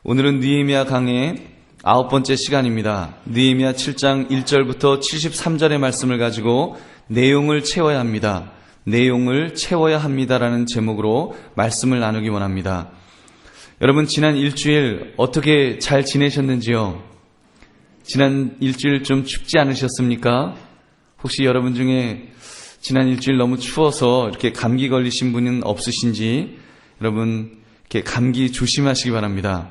오늘은 느헤미야 강의 9번째 시간입니다. 느헤미야 7장 1절부터 73절의 말씀을 가지고 내용을 채워야 합니다. 내용을 채워야 합니다라는 제목으로 말씀을 나누기 원합니다. 여러분, 지난 일주일 어떻게 잘 지내셨는지요? 지난 일주일 좀 춥지 않으셨습니까? 혹시 여러분 중에 지난 일주일 너무 추워서 이렇게 감기 걸리신 분은 없으신지 여러분 이렇게 감기 조심하시기 바랍니다.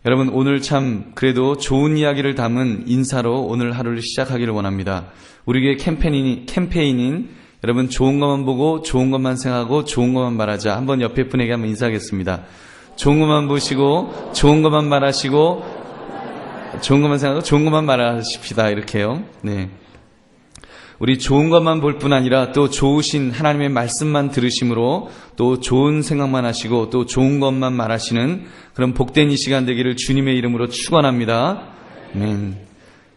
여러분, 오늘 참 그래도 좋은 이야기를 담은 인사로 오늘 하루를 시작하기를 원합니다. 우리에게 캠페인인 여러분, 좋은 것만 보고 좋은 것만 생각하고 좋은 것만 말하자. 한번 옆에 분에게 한번 인사하겠습니다. 좋은 것만 보시고 좋은 것만 말하시고 좋은 것만 생각하고 좋은 것만 말하십시다. 이렇게요. 네. 우리 좋은 것만 볼 뿐 아니라 또 좋으신 하나님의 말씀만 들으심으로 또 좋은 생각만 하시고 또 좋은 것만 말하시는 그런 복된 이 시간 되기를 주님의 이름으로 축원합니다. 아멘.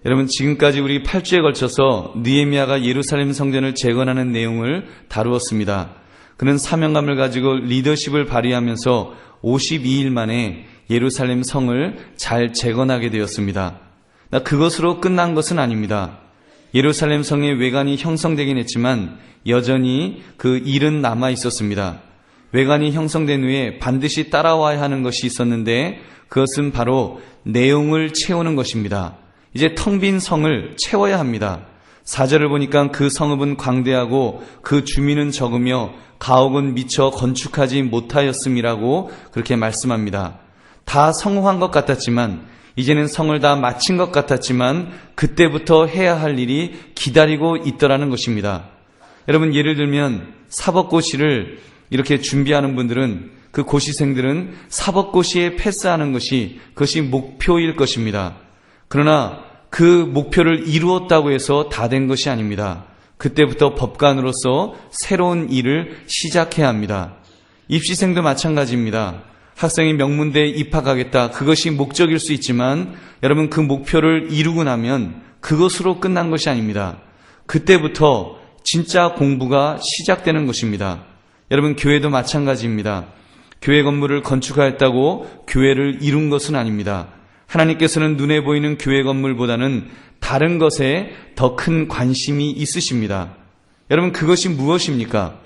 여러분, 지금까지 우리 8주에 걸쳐서 느헤미야가 예루살렘 성전을 재건하는 내용을 다루었습니다. 그는 사명감을 가지고 리더십을 발휘하면서 52일 만에 예루살렘 성을 잘 재건하게 되었습니다. 그것으로 끝난 것은 아닙니다. 예루살렘 성의 외관이 형성되긴 했지만 여전히 그 일은 남아 있었습니다. 외관이 형성된 후에 반드시 따라와야 하는 것이 있었는데 그것은 바로 내용을 채우는 것입니다. 이제 텅 빈 성을 채워야 합니다. 4절을 보니까 그 성읍은 광대하고 그 주민은 적으며 가옥은 미처 건축하지 못하였음이라고 그렇게 말씀합니다. 다 성공한 것 같았지만, 이제는 성을 다 마친 것 같았지만 그때부터 해야 할 일이 기다리고 있더라는 것입니다. 여러분, 예를 들면 사법고시를 이렇게 준비하는 분들은, 그 고시생들은 사법고시에 패스하는 그것이 목표일 것입니다. 그러나 그 목표를 이루었다고 해서 다 된 것이 아닙니다. 그때부터 법관으로서 새로운 일을 시작해야 합니다. 입시생도 마찬가지입니다. 학생이 명문대에 입학하겠다, 그것이 목적일 수 있지만 여러분, 그 목표를 이루고 나면 그것으로 끝난 것이 아닙니다. 그때부터 진짜 공부가 시작되는 것입니다. 여러분, 교회도 마찬가지입니다. 교회 건물을 건축하였다고 교회를 이룬 것은 아닙니다. 하나님께서는 눈에 보이는 교회 건물보다는 다른 것에 더 큰 관심이 있으십니다. 여러분, 그것이 무엇입니까?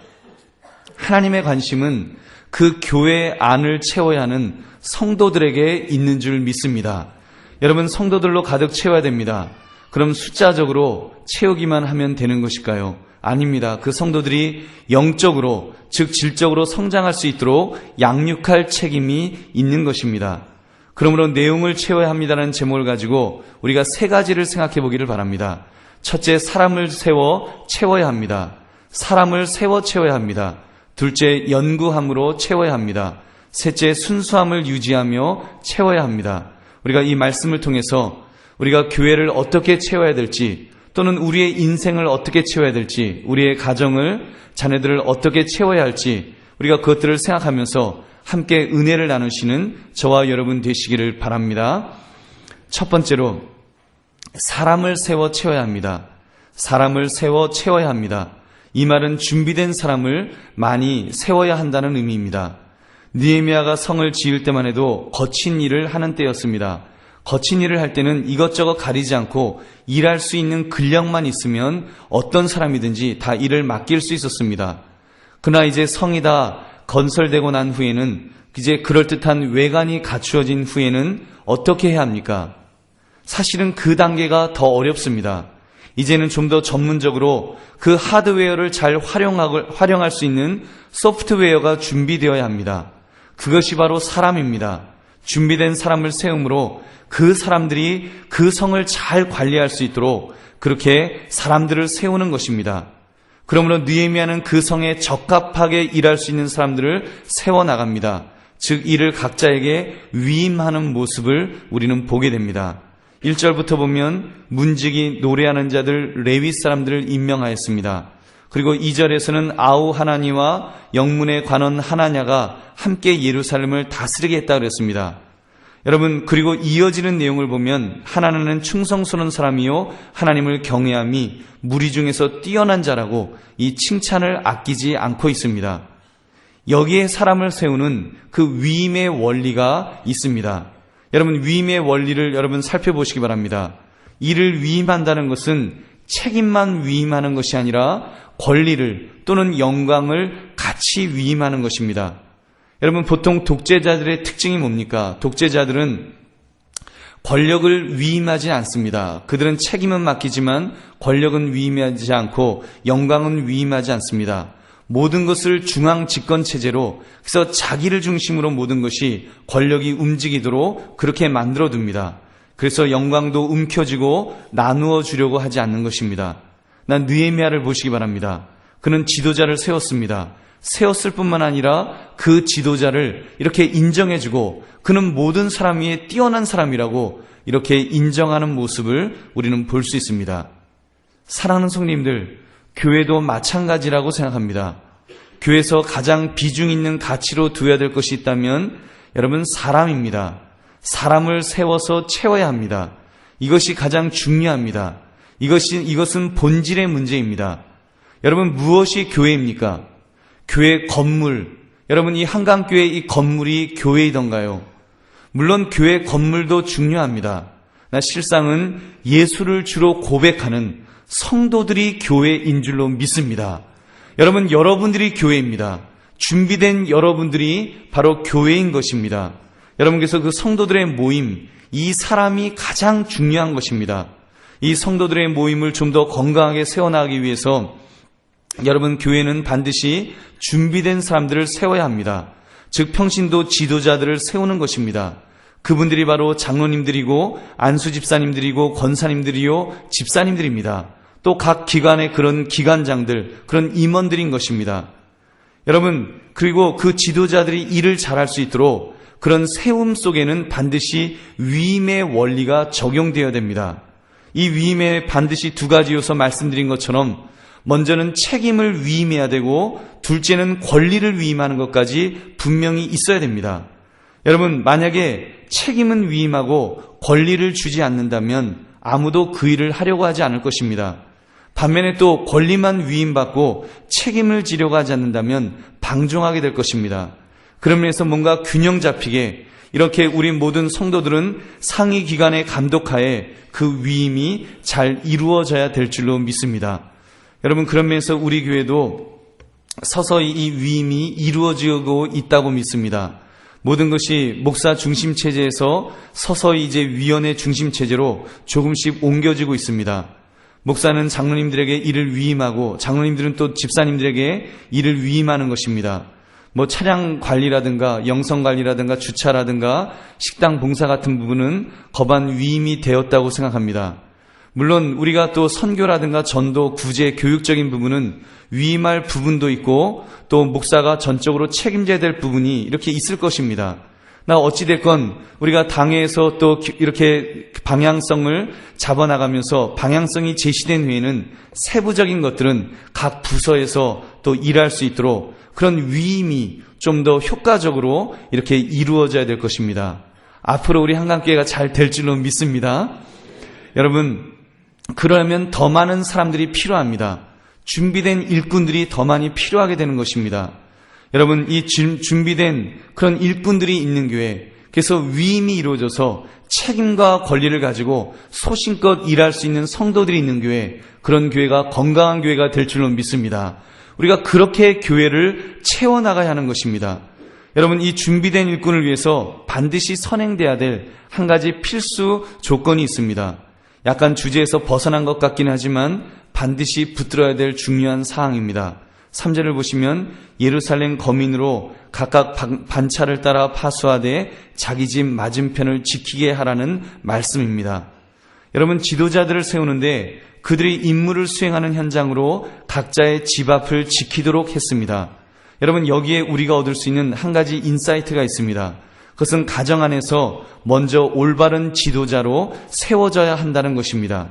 하나님의 관심은 그 교회 안을 채워야 하는 성도들에게 있는 줄 믿습니다. 여러분, 성도들로 가득 채워야 됩니다. 그럼 숫자적으로 채우기만 하면 되는 것일까요? 아닙니다. 그 성도들이 영적으로, 즉 질적으로 성장할 수 있도록 양육할 책임이 있는 것입니다. 그러므로 내용을 채워야 합니다라는 제목을 가지고 우리가 세 가지를 생각해 보기를 바랍니다. 첫째, 사람을 세워 채워야 합니다. 사람을 세워 채워야 합니다. 둘째, 연구함으로 채워야 합니다. 셋째, 순수함을 유지하며 채워야 합니다. 우리가 이 말씀을 통해서 우리가 교회를 어떻게 채워야 될지, 또는 우리의 인생을 어떻게 채워야 될지, 우리의 가정을, 자녀들을 어떻게 채워야 할지, 우리가 그것들을 생각하면서 함께 은혜를 나누시는 저와 여러분 되시기를 바랍니다. 첫 번째로, 사람을 세워 채워야 합니다. 사람을 세워 채워야 합니다. 이 말은 준비된 사람을 많이 세워야 한다는 의미입니다. 느헤미야가 성을 지을 때만 해도 거친 일을 하는 때였습니다. 거친 일을 할 때는 이것저것 가리지 않고 일할 수 있는 근력만 있으면 어떤 사람이든지 다 일을 맡길 수 있었습니다. 그러나 이제 성이 다 건설되고 난 후에는, 이제 그럴듯한 외관이 갖추어진 후에는 어떻게 해야 합니까? 사실은 그 단계가 더 어렵습니다. 이제는 좀 더 전문적으로 그 하드웨어를 잘 활용할 수 있는 소프트웨어가 준비되어야 합니다. 그것이 바로 사람입니다. 준비된 사람을 세움으로 그 사람들이 그 성을 잘 관리할 수 있도록 그렇게 사람들을 세우는 것입니다. 그러므로 느헤미야는 그 성에 적합하게 일할 수 있는 사람들을 세워나갑니다. 즉, 이를 각자에게 위임하는 모습을 우리는 보게 됩니다. 1절부터 보면 문지기 노래하는 자들 레위 사람들을 임명하였습니다. 그리고 2절에서는 아우 하나니와 영문의 관원 하나냐가 함께 예루살렘을 다스리게 했다고 그랬습니다. 여러분, 그리고 이어지는 내용을 보면 하나는 충성스러운 사람이요 하나님을 경외함이 무리 중에서 뛰어난 자라고 이 칭찬을 아끼지 않고 있습니다. 여기에 사람을 세우는 그 위임의 원리가 있습니다. 여러분, 위임의 원리를 여러분 살펴보시기 바랍니다. 이를 위임한다는 것은 책임만 위임하는 것이 아니라 권리를 또는 영광을 같이 위임하는 것입니다. 여러분, 보통 독재자들의 특징이 뭡니까? 독재자들은 권력을 위임하지 않습니다. 그들은 책임은 맡기지만 권력은 위임하지 않고 영광은 위임하지 않습니다. 모든 것을 중앙 집권 체제로, 그래서 자기를 중심으로 모든 것이 권력이 움직이도록 그렇게 만들어 둡니다. 그래서 영광도 움켜쥐고 나누어 주려고 하지 않는 것입니다. 난 느헤미야를 보시기 바랍니다. 그는 지도자를 세웠습니다. 세웠을 뿐만 아니라 그 지도자를 이렇게 인정해주고 그는 모든 사람 위에 뛰어난 사람이라고 이렇게 인정하는 모습을 우리는 볼 수 있습니다. 사랑하는 성도님들, 교회도 마찬가지라고 생각합니다. 교회에서 가장 비중 있는 가치로 두어야 될 것이 있다면 여러분, 사람입니다. 사람을 세워서 채워야 합니다. 이것이 가장 중요합니다. 이것은 본질의 문제입니다. 여러분, 무엇이 교회입니까? 교회 건물, 여러분, 이 한강교회 이 건물이 교회이던가요? 물론 교회 건물도 중요합니다. 나 실상은 예수를 주로 고백하는 성도들이 교회인 줄로 믿습니다. 여러분, 여러분들이 교회입니다. 준비된 여러분들이 바로 교회인 것입니다. 여러분께서 그 성도들의 모임, 이 사람이 가장 중요한 것입니다. 이 성도들의 모임을 좀 더 건강하게 세워나가기 위해서 여러분, 교회는 반드시 준비된 사람들을 세워야 합니다. 즉 평신도 지도자들을 세우는 것입니다. 그분들이 바로 장로님들이고 안수집사님들이고 권사님들이요 집사님들입니다. 또 각 기관의 그런 기관장들, 그런 임원들인 것입니다. 여러분, 그리고 그 지도자들이 일을 잘할 수 있도록 그런 세움 속에는 반드시 위임의 원리가 적용되어야 됩니다. 이 위임에 반드시 두 가지 요소 말씀드린 것처럼 먼저는 책임을 위임해야 되고 둘째는 권리를 위임하는 것까지 분명히 있어야 됩니다. 여러분, 만약에 책임은 위임하고 권리를 주지 않는다면 아무도 그 일을 하려고 하지 않을 것입니다. 반면에 또 권리만 위임받고 책임을 지려고 하지 않는다면 방종하게 될 것입니다. 그런 면에서 뭔가 균형 잡히게 이렇게 우리 모든 성도들은 상위 기관의 감독하에 그 위임이 잘 이루어져야 될 줄로 믿습니다. 여러분, 그런 면에서 우리 교회도 서서히 이 위임이 이루어지고 있다고 믿습니다. 모든 것이 목사 중심 체제에서 서서히 이제 위원회 중심 체제로 조금씩 옮겨지고 있습니다. 목사는 장로님들에게 일을 위임하고 장로님들은 또 집사님들에게 일을 위임하는 것입니다. 차량 관리라든가 영성 관리라든가 주차라든가 식당 봉사 같은 부분은 거반 위임이 되었다고 생각합니다. 물론 우리가 또 선교라든가 전도, 구제, 교육적인 부분은 위임할 부분도 있고 또 목사가 전적으로 책임져야 될 부분이 이렇게 있을 것입니다. 나 어찌됐건 우리가 당회에서 또 이렇게 방향성을 잡아나가면서 방향성이 제시된 후에는 세부적인 것들은 각 부서에서 또 일할 수 있도록 그런 위임이 좀 더 효과적으로 이렇게 이루어져야 될 것입니다. 앞으로 우리 한강교회가 잘 될 줄로 믿습니다. 여러분, 그러면 더 많은 사람들이 필요합니다. 준비된 일꾼들이 더 많이 필요하게 되는 것입니다. 여러분, 이 준비된 그런 일꾼들이 있는 교회, 그래서 위임이 이루어져서 책임과 권리를 가지고 소신껏 일할 수 있는 성도들이 있는 교회, 그런 교회가 건강한 교회가 될 줄로 믿습니다. 우리가 그렇게 교회를 채워나가야 하는 것입니다. 여러분, 이 준비된 일꾼을 위해서 반드시 선행돼야 될 한 가지 필수 조건이 있습니다. 약간 주제에서 벗어난 것 같긴 하지만 반드시 붙들어야 될 중요한 사항입니다. 3절을 보시면 예루살렘 거민으로 각각 반차를 따라 파수하되 자기 집 맞은편을 지키게 하라는 말씀입니다. 여러분, 지도자들을 세우는데 그들이 임무를 수행하는 현장으로 각자의 집 앞을 지키도록 했습니다. 여러분, 여기에 우리가 얻을 수 있는 한 가지 인사이트가 있습니다. 그것은 가정 안에서 먼저 올바른 지도자로 세워져야 한다는 것입니다.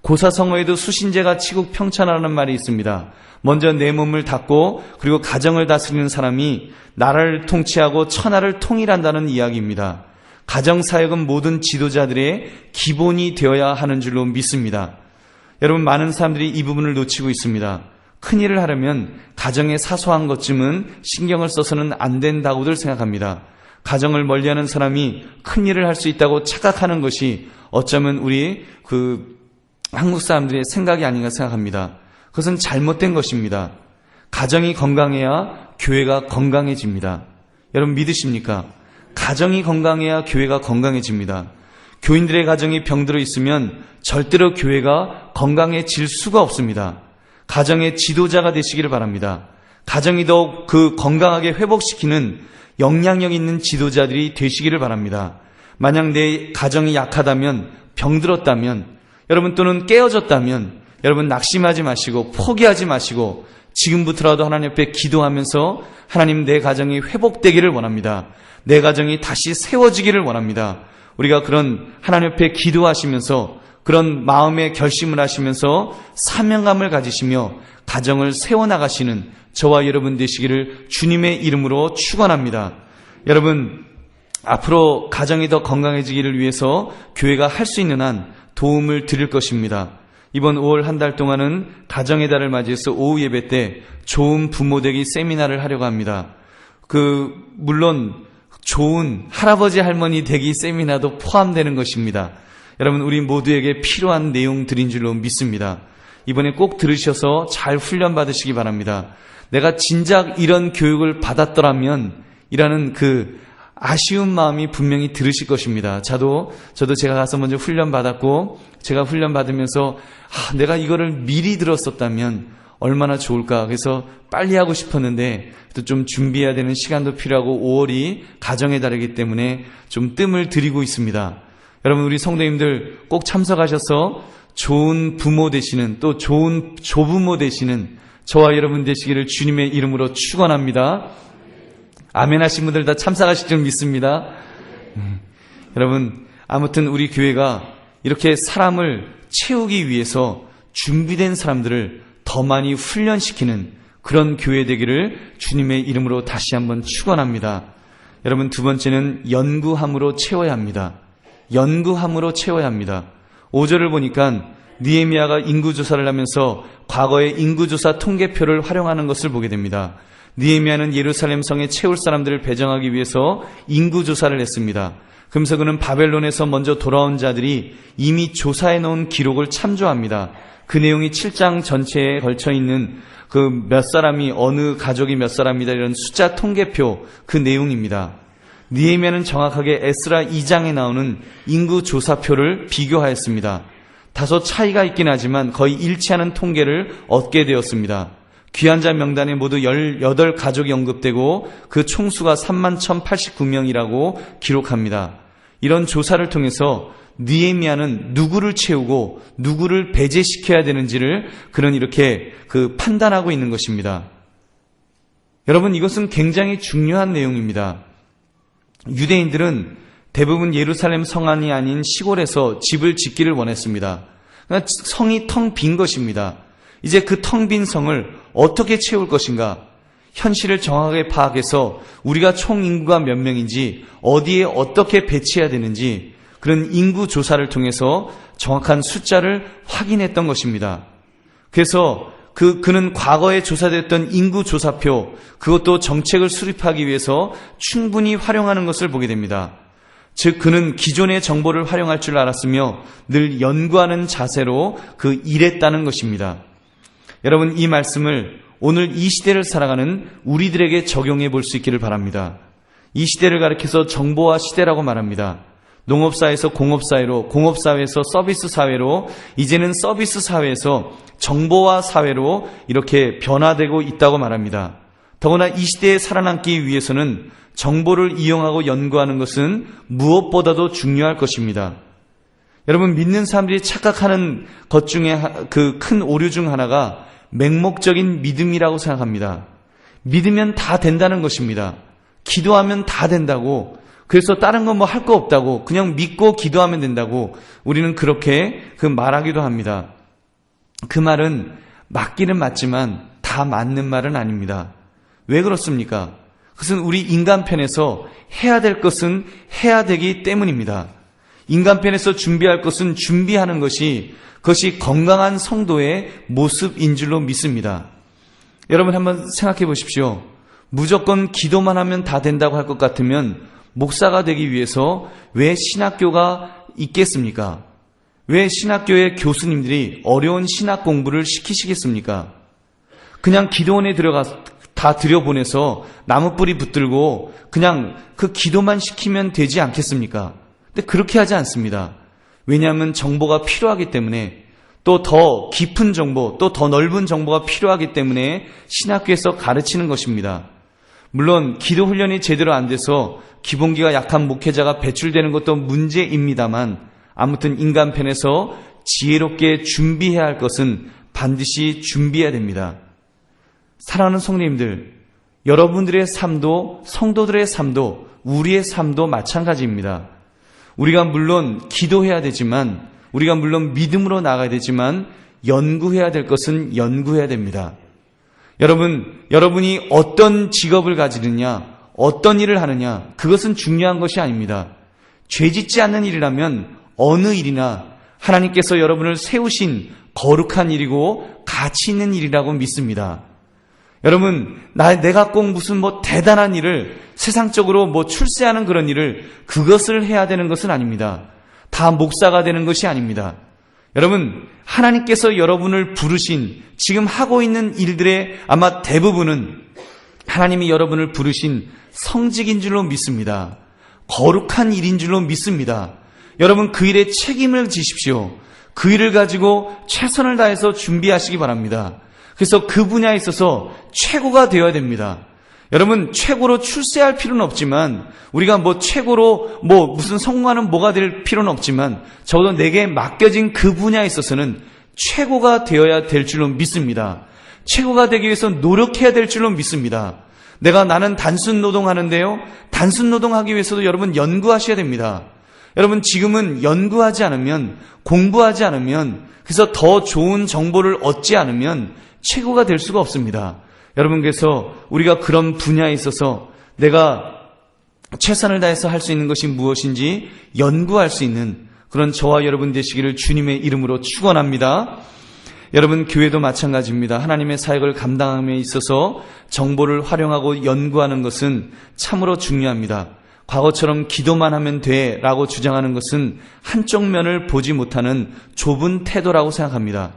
고사성어에도 수신제가 치국 평천하라는 말이 있습니다. 먼저 내 몸을 닦고 그리고 가정을 다스리는 사람이 나라를 통치하고 천하를 통일한다는 이야기입니다. 가정사역은 모든 지도자들의 기본이 되어야 하는 줄로 믿습니다. 여러분, 많은 사람들이 이 부분을 놓치고 있습니다. 큰일을 하려면 가정의 사소한 것쯤은 신경을 써서는 안 된다고들 생각합니다. 가정을 멀리하는 사람이 큰 일을 할 수 있다고 착각하는 것이 어쩌면 우리 한국 사람들의 생각이 아닌가 생각합니다. 그것은 잘못된 것입니다. 가정이 건강해야 교회가 건강해집니다. 여러분 믿으십니까? 가정이 건강해야 교회가 건강해집니다. 교인들의 가정이 병들어 있으면 절대로 교회가 건강해질 수가 없습니다. 가정의 지도자가 되시기를 바랍니다. 가정이 더욱 건강하게 회복시키는 영향력 있는 지도자들이 되시기를 바랍니다. 만약 내 가정이 약하다면, 병들었다면, 여러분 또는 깨어졌다면 여러분 낙심하지 마시고 포기하지 마시고 지금부터라도 하나님 앞에 기도하면서 하나님 내 가정이 회복되기를 원합니다. 내 가정이 다시 세워지기를 원합니다. 우리가 그런 하나님 앞에 기도하시면서 그런 마음의 결심을 하시면서 사명감을 가지시며 가정을 세워나가시는 저와 여러분 되시기를 주님의 이름으로 축원합니다. 여러분 앞으로 가정이 더 건강해지기를 위해서 교회가 할 수 있는 한 도움을 드릴 것입니다. 이번 5월 한 달 동안은 가정의 달을 맞이해서 오후 예배 때 좋은 부모 되기 세미나를 하려고 합니다. 물론 좋은 할아버지 할머니 되기 세미나도 포함되는 것입니다. 여러분 우리 모두에게 필요한 내용들인 줄로 믿습니다. 이번에 꼭 들으셔서 잘 훈련 받으시기 바랍니다. 내가 진작 이런 교육을 받았더라면 이라는 아쉬운 마음이 분명히 들으실 것입니다. 저도 제가 가서 먼저 훈련 받았고 제가 훈련 받으면서 내가 이거를 미리 들었었다면 얼마나 좋을까. 그래서 빨리 하고 싶었는데 또 좀 준비해야 되는 시간도 필요하고 5월이 가정의 달이기 때문에 좀 뜸을 들이고 있습니다. 여러분 우리 성도님들 꼭 참석하셔서 좋은 부모 되시는 또 좋은 조부모 되시는 저와 여러분 되시기를 주님의 이름으로 축원합니다. 아멘 하신 분들 다 참석하실 줄 믿습니다. 여러분 아무튼 우리 교회가 이렇게 사람을 채우기 위해서 준비된 사람들을 더 많이 훈련시키는 그런 교회 되기를 주님의 이름으로 다시 한번 축원합니다. 여러분 두 번째는 연구함으로 채워야 합니다. 연구함으로 채워야 합니다. 5절을 보니까 느헤미야가 인구조사를 하면서 과거의 인구조사 통계표를 활용하는 것을 보게 됩니다. 느헤미야는 예루살렘 성에 채울 사람들을 배정하기 위해서 인구조사를 했습니다. 그러면서 그는 바벨론에서 먼저 돌아온 자들이 이미 조사해 놓은 기록을 참조합니다. 그 내용이 7장 전체에 걸쳐 있는 몇 사람이 어느 가족이 몇 사람이다 이런 숫자 통계표 그 내용입니다. 느헤미야는 정확하게 에스라 2장에 나오는 인구조사표를 비교하였습니다. 다소 차이가 있긴 하지만 거의 일치하는 통계를 얻게 되었습니다. 귀한 자 명단에 모두 18가족이 언급되고 그 총수가 31,089명이라고 기록합니다. 이런 조사를 통해서 느헤미야는 누구를 채우고 누구를 배제시켜야 되는지를 그는 이렇게 판단하고 있는 것입니다. 여러분 이것은 굉장히 중요한 내용입니다. 유대인들은 대부분 예루살렘 성 안이 아닌 시골에서 집을 짓기를 원했습니다. 그러니까 성이 텅 빈 것입니다. 이제 그 텅 빈 성을 어떻게 채울 것인가? 현실을 정확하게 파악해서 우리가 총 인구가 몇 명인지 어디에 어떻게 배치해야 되는지 그런 인구 조사를 통해서 정확한 숫자를 확인했던 것입니다. 그래서 그는 과거에 조사됐던 인구 조사표 그것도 정책을 수립하기 위해서 충분히 활용하는 것을 보게 됩니다. 즉 그는 기존의 정보를 활용할 줄 알았으며 늘 연구하는 자세로 일했다는 것입니다. 여러분 이 말씀을 오늘 이 시대를 살아가는 우리들에게 적용해 볼 수 있기를 바랍니다. 이 시대를 가리켜서 정보화 시대라고 말합니다. 농업사회에서 공업사회로, 공업사회에서 서비스사회로, 이제는 서비스사회에서 정보화 사회로 이렇게 변화되고 있다고 말합니다. 더구나 이 시대에 살아남기 위해서는 정보를 이용하고 연구하는 것은 무엇보다도 중요할 것입니다. 여러분 믿는 사람들이 착각하는 것 중에 큰 오류 중 하나가 맹목적인 믿음이라고 생각합니다. 믿으면 다 된다는 것입니다. 기도하면 다 된다고, 그래서 다른 건 할 거 없다고, 그냥 믿고 기도하면 된다고 우리는 그렇게 말하기도 합니다. 그 말은 맞기는 맞지만 다 맞는 말은 아닙니다. 왜 그렇습니까? 그것은 우리 인간편에서 해야 될 것은 해야 되기 때문입니다. 인간편에서 준비할 것은 준비하는 것이 그것이 건강한 성도의 모습인 줄로 믿습니다. 여러분 한번 생각해 보십시오. 무조건 기도만 하면 다 된다고 할 것 같으면 목사가 되기 위해서 왜 신학교가 있겠습니까? 왜 신학교의 교수님들이 어려운 신학 공부를 시키시겠습니까? 그냥 기도원에 다 들여보내서 나무뿌리 붙들고 그냥 그 기도만 시키면 되지 않겠습니까? 근데 그렇게 하지 않습니다. 왜냐하면 정보가 필요하기 때문에, 또 더 깊은 정보, 또 더 넓은 정보가 필요하기 때문에 신학교에서 가르치는 것입니다. 물론 기도 훈련이 제대로 안 돼서 기본기가 약한 목회자가 배출되는 것도 문제입니다만, 아무튼 인간 편에서 지혜롭게 준비해야 할 것은 반드시 준비해야 됩니다. 사랑하는 성도님들, 여러분들의 삶도, 성도들의 삶도, 우리의 삶도 마찬가지입니다. 우리가 물론 기도해야 되지만, 우리가 물론 믿음으로 나가야 되지만, 연구해야 될 것은 연구해야 됩니다. 여러분이 어떤 직업을 가지느냐, 어떤 일을 하느냐, 그것은 중요한 것이 아닙니다. 죄짓지 않는 일이라면 어느 일이나 하나님께서 여러분을 세우신 거룩한 일이고 가치 있는 일이라고 믿습니다. 여러분, 내가 꼭 무슨 대단한 일을, 세상적으로 출세하는 그런 일을, 그것을 해야 되는 것은 아닙니다. 다 목사가 되는 것이 아닙니다. 여러분, 하나님께서 여러분을 부르신, 지금 하고 있는 일들의 아마 대부분은 하나님이 여러분을 부르신 성직인 줄로 믿습니다. 거룩한 일인 줄로 믿습니다. 여러분, 그 일에 책임을 지십시오. 그 일을 가지고 최선을 다해서 준비하시기 바랍니다. 그래서 그 분야에 있어서 최고가 되어야 됩니다. 여러분, 최고로 출세할 필요는 없지만, 우리가 최고로 무슨 성공하는 뭐가 될 필요는 없지만, 적어도 내게 맡겨진 그 분야에 있어서는 최고가 되어야 될 줄로 믿습니다. 최고가 되기 위해서 노력해야 될 줄로 믿습니다. 나는 단순 노동하는데요, 단순 노동하기 위해서도 여러분 연구하셔야 됩니다. 여러분, 지금은 연구하지 않으면, 공부하지 않으면, 그래서 더 좋은 정보를 얻지 않으면 최고가 될 수가 없습니다. 여러분, 그래서 우리가 그런 분야에 있어서 내가 최선을 다해서 할 수 있는 것이 무엇인지 연구할 수 있는 그런 저와 여러분 되시기를 주님의 이름으로 축원합니다. 여러분, 교회도 마찬가지입니다. 하나님의 사역을 감당함에 있어서 정보를 활용하고 연구하는 것은 참으로 중요합니다. 과거처럼 기도만 하면 돼 라고 주장하는 것은 한쪽 면을 보지 못하는 좁은 태도라고 생각합니다.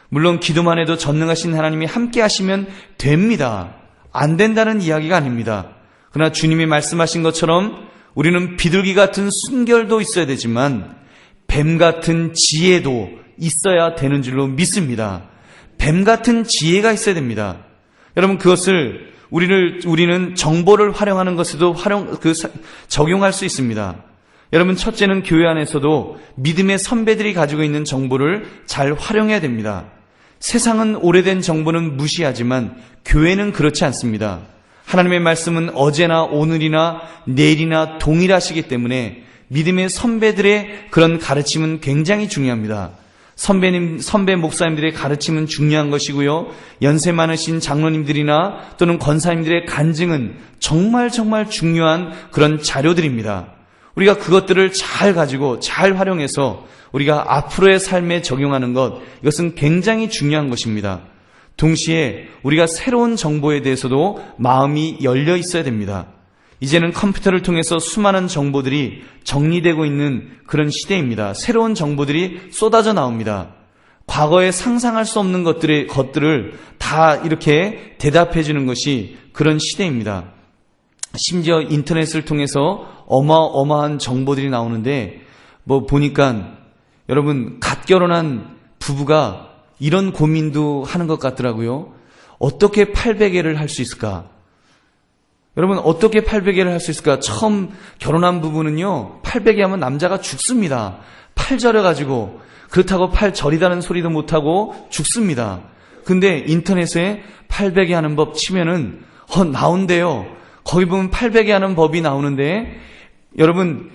물론 기도만 해도 전능하신 하나님이 함께 하시면 됩니다. 안 된다는 이야기가 아닙니다. 그러나 주님이 말씀하신 것처럼 우리는 비둘기 같은 순결도 있어야 되지만 뱀 같은 지혜도 있어야 되는 줄로 믿습니다. 뱀 같은 지혜가 있어야 됩니다. 여러분, 그것을 우리는 정보를 활용하는 것에도 적용할 수 있습니다. 여러분, 첫째는 교회 안에서도 믿음의 선배들이 가지고 있는 정보를 잘 활용해야 됩니다. 세상은 오래된 정보는 무시하지만 교회는 그렇지 않습니다. 하나님의 말씀은 어제나 오늘이나 내일이나 동일하시기 때문에 믿음의 선배들의 그런 가르침은 굉장히 중요합니다. 선배 목사님들의 가르침은 중요한 것이고요. 연세 많으신 장로님들이나 또는 권사님들의 간증은 정말 중요한 그런 자료들입니다. 우리가 그것들을 잘 가지고 잘 활용해서 우리가 앞으로의 삶에 적용하는 것, 이것은 굉장히 중요한 것입니다. 동시에 우리가 새로운 정보에 대해서도 마음이 열려 있어야 됩니다. 이제는 컴퓨터를 통해서 수많은 정보들이 정리되고 있는 그런 시대입니다. 새로운 정보들이 쏟아져 나옵니다. 과거에 상상할 수 없는 것들을 다 이렇게 대답해 주는 것이 그런 시대입니다. 심지어 인터넷을 통해서 어마어마한 정보들이 나오는데 보니까 여러분, 갓 결혼한 부부가 이런 고민도 하는 것 같더라고요. 어떻게 800회를 할 수 있을까? 여러분, 어떻게 800회를 할 수 있을까? 처음 결혼한 부부는요, 800회 하면 남자가 죽습니다. 팔 저려가지고. 그렇다고 팔 저리다는 소리도 못하고 죽습니다. 근데 인터넷에 800회 하는 법 치면은 나온대요. 거기 보면 800회 하는 법이 나오는데, 여러분,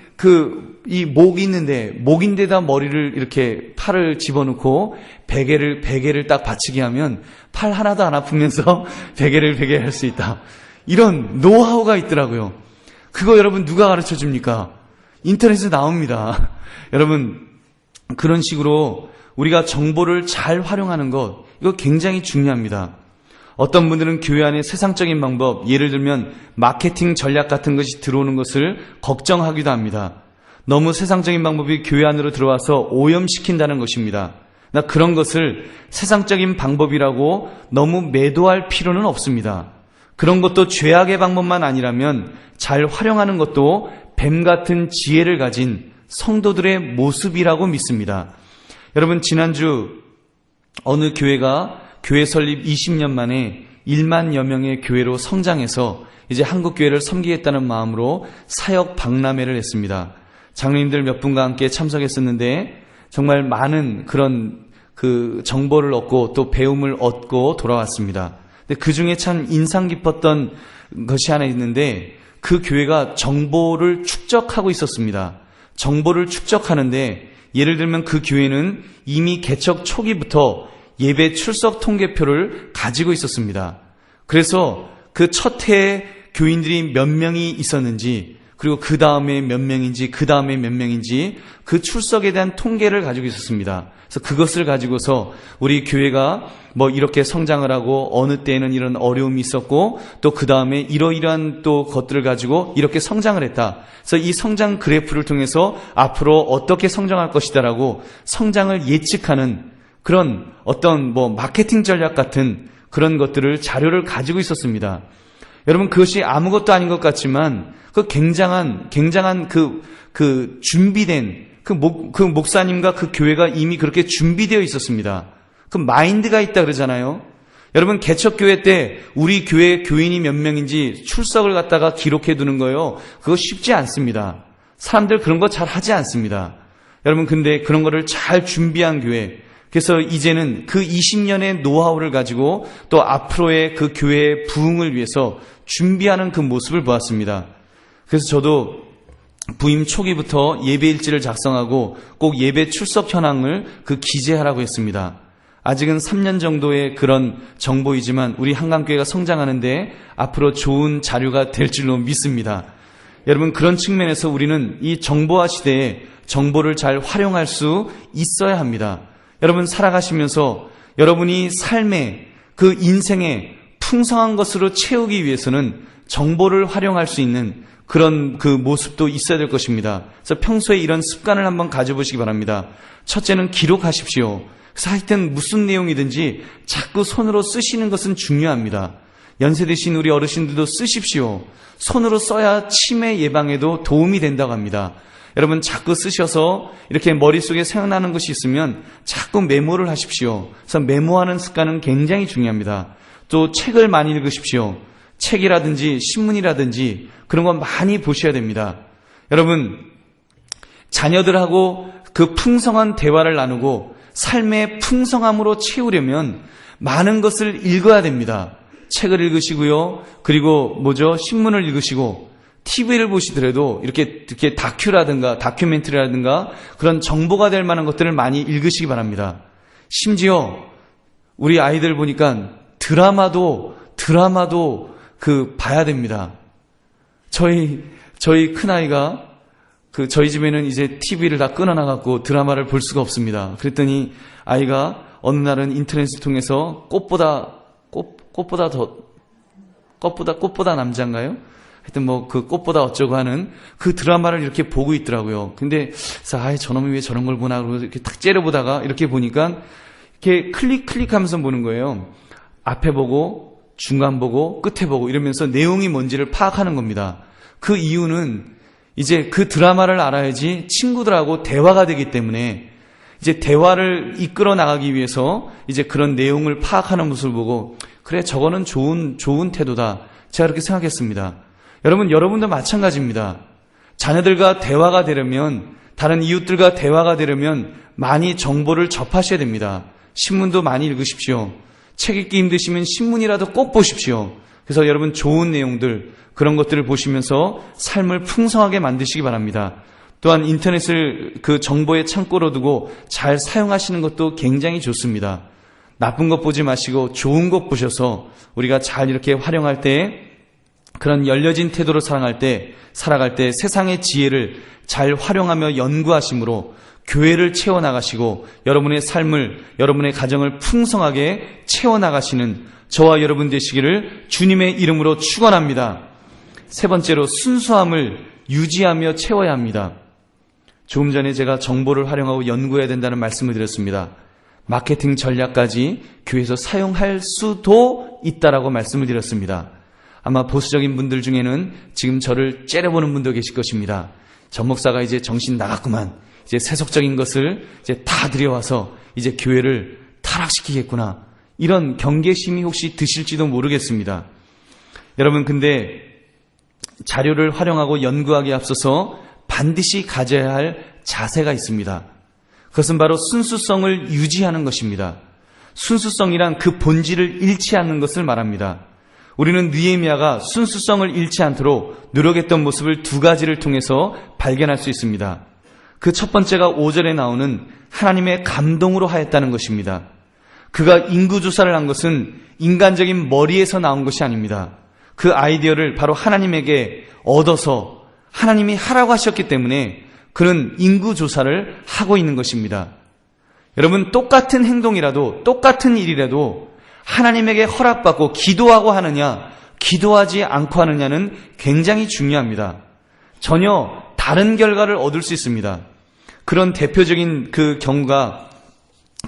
이 목이 있는데, 목인데다 머리를 이렇게 팔을 집어넣고 베개를 딱 받치게 하면 팔 하나도 안 아프면서 베개 할 수 있다. 이런 노하우가 있더라고요. 그거 여러분 누가 가르쳐 줍니까? 인터넷에 나옵니다. 여러분, 그런 식으로 우리가 정보를 잘 활용하는 것, 이거 굉장히 중요합니다. 어떤 분들은 교회 안에 세상적인 방법, 예를 들면 마케팅 전략 같은 것이 들어오는 것을 걱정하기도 합니다. 너무 세상적인 방법이 교회 안으로 들어와서 오염시킨다는 것입니다. 나 그런 것을 세상적인 방법이라고 너무 매도할 필요는 없습니다. 그런 것도 죄악의 방법만 아니라면 잘 활용하는 것도 뱀 같은 지혜를 가진 성도들의 모습이라고 믿습니다. 여러분, 지난주 어느 교회가 교회 설립 20년 만에 1만여 명의 교회로 성장해서 이제 한국 교회를 섬기겠다는 마음으로 사역 박람회를 했습니다. 장로님들 몇 분과 함께 참석했었는데 정말 많은 그런 정보를 얻고 또 배움을 얻고 돌아왔습니다. 근데 그 중에 참 인상 깊었던 것이 하나 있는데 그 교회가 정보를 축적하고 있었습니다. 정보를 축적하는데 예를 들면 그 교회는 이미 개척 초기부터 예배 출석 통계표를 가지고 있었습니다. 그래서 그 첫 해에 교인들이 몇 명이 있었는지, 그리고 그 다음에 몇 명인지, 그 다음에 몇 명인지 그 출석에 대한 통계를 가지고 있었습니다. 그래서 그것을 가지고서 우리 교회가 뭐 이렇게 성장을 하고 어느 때에는 이런 어려움이 있었고 또 그 다음에 이러이러한 또 것들을 가지고 이렇게 성장을 했다. 그래서 이 성장 그래프를 통해서 앞으로 어떻게 성장할 것이다라고 성장을 예측하는 그런 어떤 마케팅 전략 같은 그런 것들을 자료를 가지고 있었습니다. 여러분, 그것이 아무것도 아닌 것 같지만 그 굉장한 그 준비된 그 목사님과 그 교회가 이미 그렇게 준비되어 있었습니다. 그 마인드가 있다 그러잖아요. 여러분, 개척교회 때 우리 교회 교인이 몇 명인지 출석을 갖다가 기록해 두는 거예요. 그거 쉽지 않습니다. 사람들 그런 거 잘 하지 않습니다. 여러분, 근데 그런 거를 잘 준비한 교회, 그래서 이제는 그 20년의 노하우를 가지고 또 앞으로의 그 교회의 부흥을 위해서 준비하는 그 모습을 보았습니다. 그래서 저도 부임 초기부터 예배 일지를 작성하고 꼭 예배 출석 현황을 기재하라고 했습니다. 아직은 3년 정도의 그런 정보이지만 우리 한강교회가 성장하는데 앞으로 좋은 자료가 될 줄로 믿습니다. 여러분, 그런 측면에서 우리는 이 정보화 시대에 정보를 잘 활용할 수 있어야 합니다. 여러분, 살아가시면서 여러분이 삶의 그 인생의 풍성한 것으로 채우기 위해서는 정보를 활용할 수 있는 그런 그 모습도 있어야 될 것입니다. 그래서 평소에 이런 습관을 한번 가져보시기 바랍니다. 첫째는 기록하십시오. 그래서 하여튼 무슨 내용이든지 자꾸 손으로 쓰시는 것은 중요합니다. 연세 드신 우리 어르신들도 쓰십시오. 손으로 써야 치매 예방에도 도움이 된다고 합니다. 여러분, 자꾸 쓰셔서 이렇게 머릿속에 생각나는 것이 있으면 자꾸 메모를 하십시오. 그래서 메모하는 습관은 굉장히 중요합니다. 또 책을 많이 읽으십시오. 책이라든지 신문이라든지 그런 거 많이 보셔야 됩니다. 여러분, 자녀들하고 그 풍성한 대화를 나누고 삶의 풍성함으로 채우려면 많은 것을 읽어야 됩니다. 책을 읽으시고요. 그리고 신문을 읽으시고 TV를 보시더라도 이렇게 다큐라든가 다큐멘터리라든가 그런 정보가 될 만한 것들을 많이 읽으시기 바랍니다. 심지어 우리 아이들 보니까 드라마도 봐야 됩니다. 저희 큰아이가 저희 집에는 이제 TV를 다 끊어놔갖고 드라마를 볼 수가 없습니다. 그랬더니 아이가 어느 날은 인터넷을 통해서 꽃보다 남자인가요? 하여튼 그 꽃보다 어쩌고 하는 그 드라마를 이렇게 보고 있더라고요. 근데 저놈이 왜 저런 걸 보나 그러고 이렇게 탁 째려보다가 이렇게 보니까 이렇게 클릭하면서 보는 거예요. 앞에 보고 중간 보고 끝에 보고 이러면서 내용이 뭔지를 파악하는 겁니다. 그 이유는 이제 그 드라마를 알아야지 친구들하고 대화가 되기 때문에 이제 대화를 이끌어 나가기 위해서 이제 그런 내용을 파악하는 모습을 보고 그래, 저거는 좋은 태도다. 제가 그렇게 생각했습니다. 여러분도 마찬가지입니다. 자녀들과 대화가 되려면, 다른 이웃들과 대화가 되려면 많이 정보를 접하셔야 됩니다. 신문도 많이 읽으십시오. 책 읽기 힘드시면 신문이라도 꼭 보십시오. 그래서 여러분, 좋은 내용들, 그런 것들을 보시면서 삶을 풍성하게 만드시기 바랍니다. 또한 인터넷을 그 정보의 창고로 두고 잘 사용하시는 것도 굉장히 좋습니다. 나쁜 것 보지 마시고 좋은 것 보셔서 우리가 잘 이렇게 활용할 때, 그런 열려진 태도로 살아갈 때 세상의 지혜를 잘 활용하며 연구하심으로 교회를 채워나가시고 여러분의 삶을, 여러분의 가정을 풍성하게 채워나가시는 저와 여러분 되시기를 주님의 이름으로 축원합니다. 세 번째로 순수함을 유지하며 채워야 합니다. 조금 전에 제가 정보를 활용하고 연구해야 된다는 말씀을 드렸습니다. 마케팅 전략까지 교회에서 사용할 수도 있다라고 말씀을 드렸습니다. 아마 보수적인 분들 중에는 지금 저를 째려보는 분도 계실 것입니다. 전 목사가 이제 정신 나갔구만. 이제 세속적인 것을 이제 다 들여와서 이제 교회를 타락시키겠구나. 이런 경계심이 혹시 드실지도 모르겠습니다. 여러분, 근데 자료를 활용하고 연구하기에 앞서서 반드시 가져야 할 자세가 있습니다. 그것은 바로 순수성을 유지하는 것입니다. 순수성이란 그 본질을 잃지 않는 것을 말합니다. 우리는 느헤미야가 순수성을 잃지 않도록 노력했던 모습을 두 가지를 통해서 발견할 수 있습니다. 그 첫 번째가 5절에 나오는 하나님의 감동으로 하였다는 것입니다. 그가 인구조사를 한 것은 인간적인 머리에서 나온 것이 아닙니다. 그 아이디어를 바로 하나님에게 얻어서 하나님이 하라고 하셨기 때문에 그는 인구조사를 하고 있는 것입니다. 여러분, 똑같은 행동이라도 똑같은 일이라도 하나님에게 허락받고 기도하고 하느냐 기도하지 않고 하느냐는 굉장히 중요합니다. 전혀 다른 결과를 얻을 수 있습니다. 그런 대표적인 그 경우가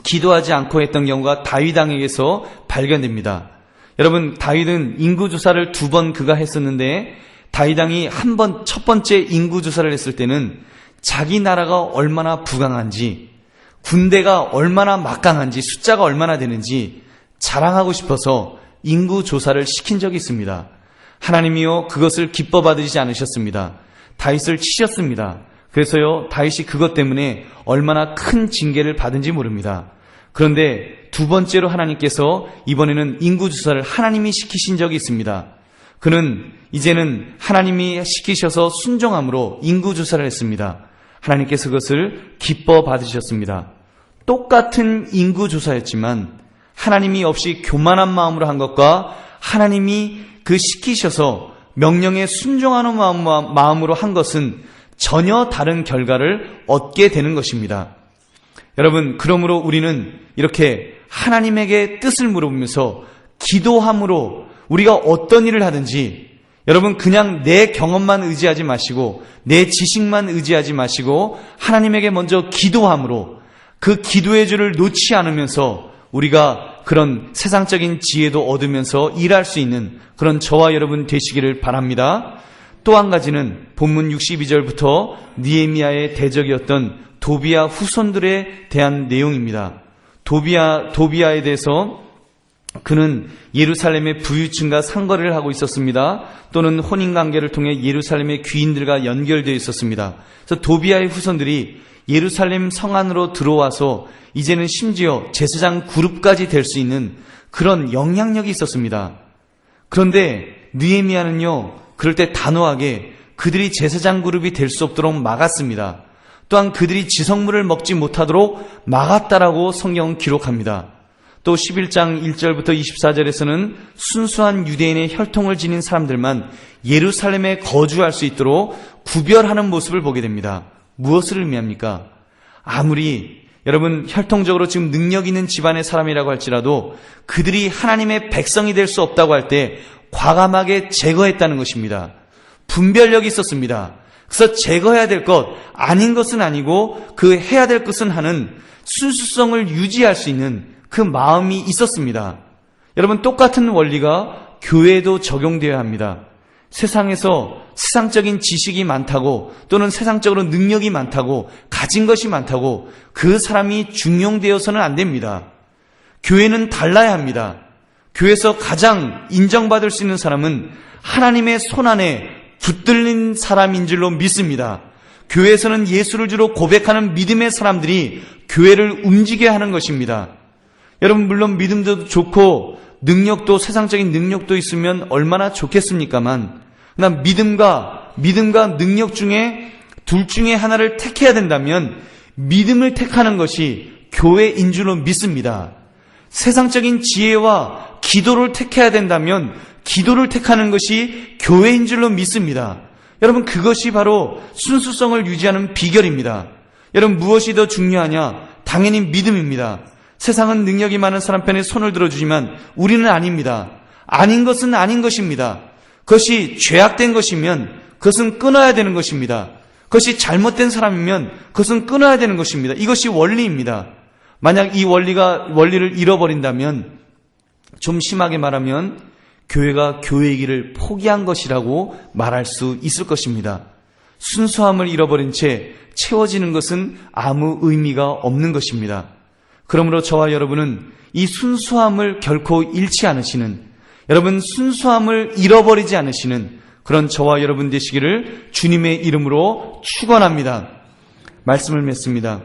기도하지 않고 했던 경우가 다윗 왕에게서 발견됩니다. 여러분, 다윗은 인구조사를 2번 그가 했었는데 다윗 왕이 한 번 첫 번째 인구조사를 했을 때는 자기 나라가 얼마나 부강한지, 군대가 얼마나 막강한지, 숫자가 얼마나 되는지 자랑하고 싶어서 인구조사를 시킨 적이 있습니다. 하나님이요, 그것을 기뻐 받으시지 않으셨습니다. 다윗을 치셨습니다. 그래서요, 다윗이 그것 때문에 얼마나 큰 징계를 받은지 모릅니다. 그런데 두 번째로 하나님께서 이번에는 인구조사를 하나님이 시키신 적이 있습니다. 그는 이제는 하나님이 시키셔서 순종함으로 인구조사를 했습니다. 하나님께서 그것을 기뻐 받으셨습니다. 똑같은 인구조사였지만 하나님이 없이 교만한 마음으로 한 것과 하나님이 그 시키셔서 명령에 순종하는 마음으로 한 것은 전혀 다른 결과를 얻게 되는 것입니다. 여러분, 그러므로 우리는 이렇게 하나님에게 뜻을 물어보면서 기도함으로 우리가 어떤 일을 하든지, 여러분, 그냥 내 경험만 의지하지 마시고 내 지식만 의지하지 마시고 하나님에게 먼저 기도함으로 그 기도의 줄을 놓지 않으면서 우리가 그런 세상적인 지혜도 얻으면서 일할 수 있는 그런 저와 여러분 되시기를 바랍니다. 또 한 가지는 본문 62절부터 느헤미야의 대적이었던 도비야 후손들에 대한 내용입니다. 도비야에 대해서 그는 예루살렘의 부유층과 상거래를 하고 있었습니다. 또는 혼인관계를 통해 예루살렘의 귀인들과 연결되어 있었습니다. 그래서 도비야의 후손들이 예루살렘 성 안으로 들어와서 이제는 심지어 제사장 그룹까지 될 수 있는 그런 영향력이 있었습니다. 그런데 느헤미야는요, 그럴 때 단호하게 그들이 제사장 그룹이 될 수 없도록 막았습니다. 또한 그들이 지성물을 먹지 못하도록 막았다라고 성경은 기록합니다. 또 11장 1절부터 24절에서는 순수한 유대인의 혈통을 지닌 사람들만 예루살렘에 거주할 수 있도록 구별하는 모습을 보게 됩니다. 무엇을 의미합니까? 아무리 여러분 혈통적으로 지금 능력 있는 집안의 사람이라고 할지라도 그들이 하나님의 백성이 될 수 없다고 할 때 과감하게 제거했다는 것입니다. 분별력이 있었습니다. 그래서 제거해야 될 것, 아닌 것은 아니고 그 해야 될 것은 하는 순수성을 유지할 수 있는 그 마음이 있었습니다. 여러분, 똑같은 원리가 교회에도 적용되어야 합니다. 세상에서 세상적인 지식이 많다고 또는 세상적으로 능력이 많다고 가진 것이 많다고 그 사람이 중용되어서는 안 됩니다. 교회는 달라야 합니다. 교회에서 가장 인정받을 수 있는 사람은 하나님의 손안에 붙들린 사람인 줄로 믿습니다. 교회에서는 예수를 주로 고백하는 믿음의 사람들이 교회를 움직여야 하는 것입니다. 여러분, 물론 믿음도 좋고 능력도, 세상적인 능력도 있으면 얼마나 좋겠습니까만, 그러나 믿음과 능력 중에 둘 중에 하나를 택해야 된다면 믿음을 택하는 것이 교회인 줄로 믿습니다. 세상적인 지혜와 기도를 택해야 된다면 기도를 택하는 것이 교회인 줄로 믿습니다. 여러분, 그것이 바로 순수성을 유지하는 비결입니다. 여러분, 무엇이 더 중요하냐? 당연히 믿음입니다. 세상은 능력이 많은 사람 편에 손을 들어주지만 우리는 아닙니다. 아닌 것은 아닌 것입니다. 그것이 죄악된 것이면 그것은 끊어야 되는 것입니다. 그것이 잘못된 사람이면 그것은 끊어야 되는 것입니다. 이것이 원리입니다. 만약 이 원리를 잃어버린다면, 좀 심하게 말하면 교회가 교회이기를 포기한 것이라고 말할 수 있을 것입니다. 순수함을 잃어버린 채 채워지는 것은 아무 의미가 없는 것입니다. 그러므로 저와 여러분은 이 순수함을 결코 잃지 않으시는, 여러분 순수함을 잃어버리지 않으시는 그런 저와 여러분 되시기를 주님의 이름으로 축원합니다. 말씀을 맺습니다.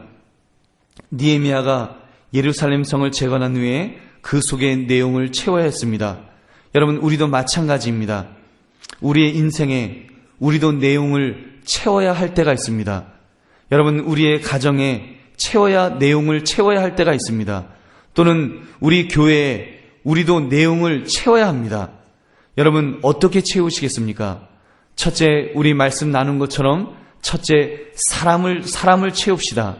느헤미야가 예루살렘 성을 재건한 후에 그 속의 내용을 채워야 했습니다. 여러분, 우리도 마찬가지입니다. 우리의 인생에 우리도 내용을 채워야 할 때가 있습니다. 여러분, 우리의 가정에 내용을 채워야 할 때가 있습니다. 또는 우리 교회에 우리도 내용을 채워야 합니다. 여러분, 어떻게 채우시겠습니까? 첫째, 우리 말씀 나눈 것처럼 첫째, 사람을 채웁시다.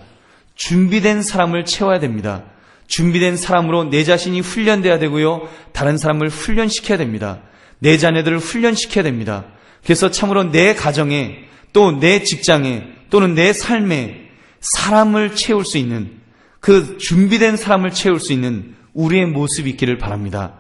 준비된 사람을 채워야 됩니다. 준비된 사람으로 내 자신이 훈련돼야 되고요, 다른 사람을 훈련시켜야 됩니다. 내 자녀들을 훈련시켜야 됩니다. 그래서 참으로 내 가정에, 또 내 직장에, 또는 내 삶에 사람을 채울 수 있는, 그 준비된 사람을 채울 수 있는 우리의 모습이 있기를 바랍니다.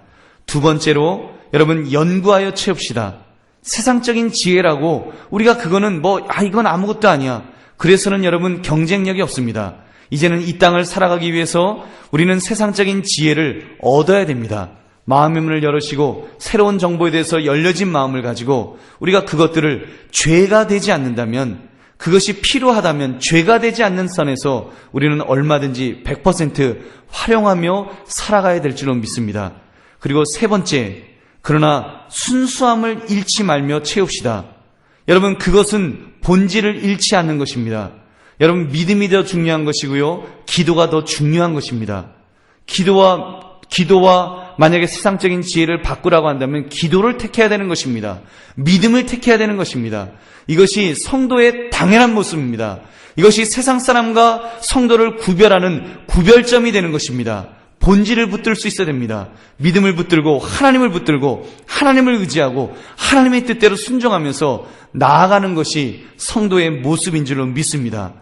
두 번째로, 여러분, 연구하여 채웁시다. 세상적인 지혜라고 우리가 그거는 이건 아무것도 아니야, 그래서는 여러분 경쟁력이 없습니다. 이제는 이 땅을 살아가기 위해서 우리는 세상적인 지혜를 얻어야 됩니다. 마음의 문을 열으시고 새로운 정보에 대해서 열려진 마음을 가지고 우리가 그것들을 죄가 되지 않는다면, 그것이 필요하다면 죄가 되지 않는 선에서 우리는 얼마든지 100% 활용하며 살아가야 될 줄로 믿습니다. 그리고 세 번째, 그러나 순수함을 잃지 말며 채웁시다. 여러분, 그것은 본질을 잃지 않는 것입니다. 여러분, 믿음이 더 중요한 것이고요, 기도가 더 중요한 것입니다. 기도와 만약에 세상적인 지혜를 바꾸라고 한다면 기도를 택해야 되는 것입니다. 믿음을 택해야 되는 것입니다. 이것이 성도의 당연한 모습입니다. 이것이 세상 사람과 성도를 구별하는 구별점이 되는 것입니다. 본질을 붙들 수 있어야 됩니다. 믿음을 붙들고 하나님을 붙들고 하나님을 의지하고 하나님의 뜻대로 순종하면서 나아가는 것이 성도의 모습인 줄로 믿습니다.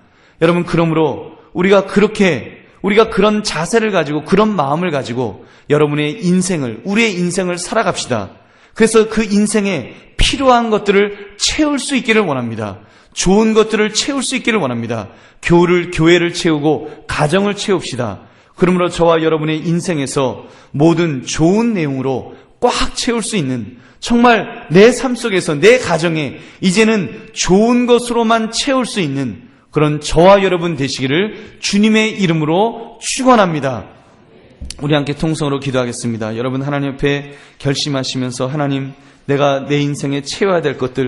여러분, 그러므로 우리가 그런 자세를 가지고, 그런 마음을 가지고 여러분의 인생을, 우리의 인생을 살아갑시다. 그래서 그 인생에 필요한 것들을 채울 수 있기를 원합니다. 좋은 것들을 채울 수 있기를 원합니다. 교회를 채우고 가정을 채웁시다. 그러므로 저와 여러분의 인생에서 모든 좋은 내용으로 꽉 채울 수 있는, 정말 내 삶 속에서 내 가정에 이제는 좋은 것으로만 채울 수 있는 그런 저와 여러분 되시기를 주님의 이름으로 축원합니다. 우리 함께 통성으로 기도하겠습니다. 여러분, 하나님 옆에 결심하시면서, 하나님, 내가 내 인생에 채워야 될 것들,